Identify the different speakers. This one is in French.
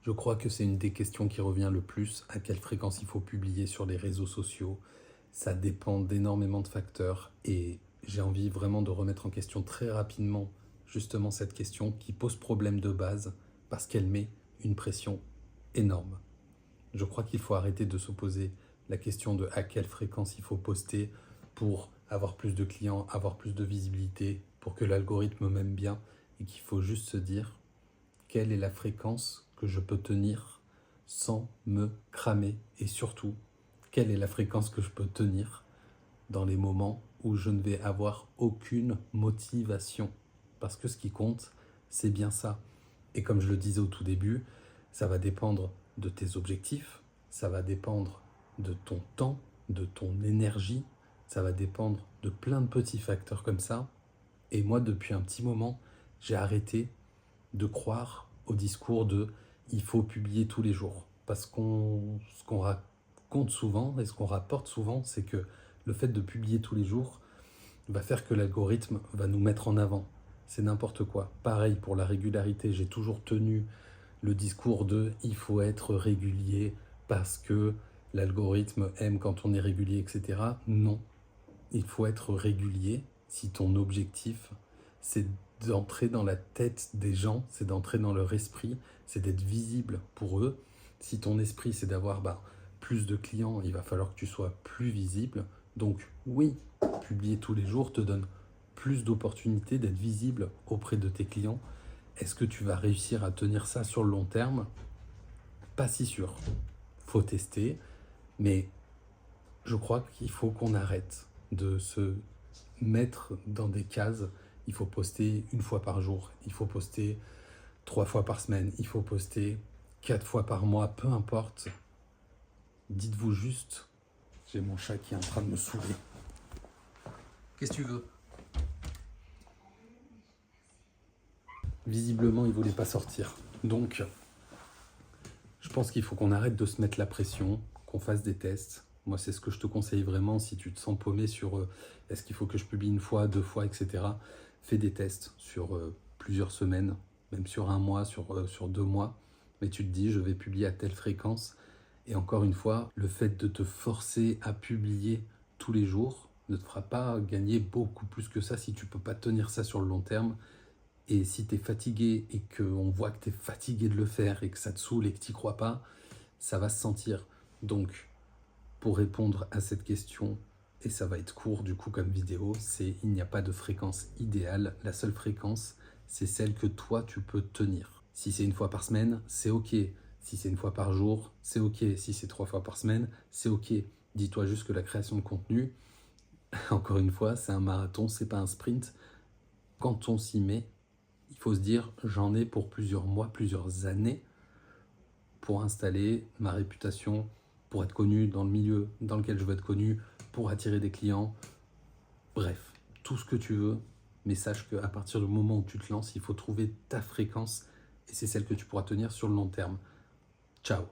Speaker 1: Je crois que c'est une des questions qui revient le plus. À quelle fréquence il faut publier sur les réseaux sociaux? Ça dépend d'énormément de facteurs et j'ai envie vraiment de remettre en question très rapidement justement cette question qui pose problème de base parce qu'elle met une pression énorme. Je crois qu'il faut arrêter de se poser la question de à quelle fréquence il faut poster pour avoir plus de clients, avoir plus de visibilité, pour que l'algorithme m'aime bien, et qu'il faut juste se dire quelle est la fréquence que je peux tenir sans me cramer, et surtout quelle est la fréquence que je peux tenir dans les moments où je ne vais avoir aucune motivation. Parce que ce qui compte, c'est bien ça. Et comme je le disais au tout début, ça va dépendre de tes objectifs, ça va dépendre de ton temps, de ton énergie, ça va dépendre de plein de petits facteurs comme ça. Et moi, depuis un petit moment, j'ai arrêté de croire au discours de il faut publier tous les jours. Parce ce qu'on raconte souvent et ce qu'on rapporte souvent, c'est que le fait de publier tous les jours va faire que l'algorithme va nous mettre en avant. C'est n'importe quoi. Pareil pour la régularité, j'ai toujours tenu le discours de il faut être régulier parce que l'algorithme aime quand on est régulier, etc. Non, il faut être régulier si ton objectif, c'est d'entrer dans la tête des gens, c'est d'entrer dans leur esprit, c'est d'être visible pour eux. Si ton esprit, c'est d'avoir plus de clients, il va falloir que tu sois plus visible. Donc oui, publier tous les jours te donne plus d'opportunités d'être visible auprès de tes clients. Est-ce que tu vas réussir à tenir ça sur le long terme? Pas si sûr. Faut tester, mais je crois qu'il faut qu'on arrête de se mettre dans des cases. Il faut poster une fois par jour, il faut poster 3 fois par semaine, il faut poster 4 fois par mois, peu importe. Dites-vous juste, j'ai mon chat qui est en train de me saouler. Qu'est-ce que tu veux? Visiblement, il ne voulait pas sortir. Donc, je pense qu'il faut qu'on arrête de se mettre la pression, qu'on fasse des tests. Moi, c'est ce que je te conseille vraiment si tu te sens paumé sur est-ce qu'il faut que je publie une fois, 2 fois, etc. Fais des tests sur plusieurs semaines, même sur un mois, sur 2 mois. Mais tu te dis, je vais publier à telle fréquence. Et encore une fois, le fait de te forcer à publier tous les jours ne te fera pas gagner beaucoup plus que ça si tu ne peux pas tenir ça sur le long terme. Et si tu es fatigué et qu'on voit que tu es fatigué de le faire et que ça te saoule et que tu n'y crois pas, ça va se sentir. Donc, pour répondre à cette question, et ça va être court du coup comme vidéo, c'est il n'y a pas de fréquence idéale. La seule fréquence, c'est celle que toi, tu peux tenir. Si c'est une fois par semaine, c'est OK. Si c'est une fois par jour, c'est OK. Si c'est 3 fois par semaine, c'est OK. Dis-toi juste que la création de contenu, encore une fois, c'est un marathon, c'est pas un sprint. Quand on s'y met, il faut se dire, j'en ai pour plusieurs mois, plusieurs années pour installer ma réputation, pour être connu dans le milieu dans lequel je veux être connu, pour attirer des clients. Bref, tout ce que tu veux, mais sache qu'à partir du moment où tu te lances, il faut trouver ta fréquence et c'est celle que tu pourras tenir sur le long terme. Ciao.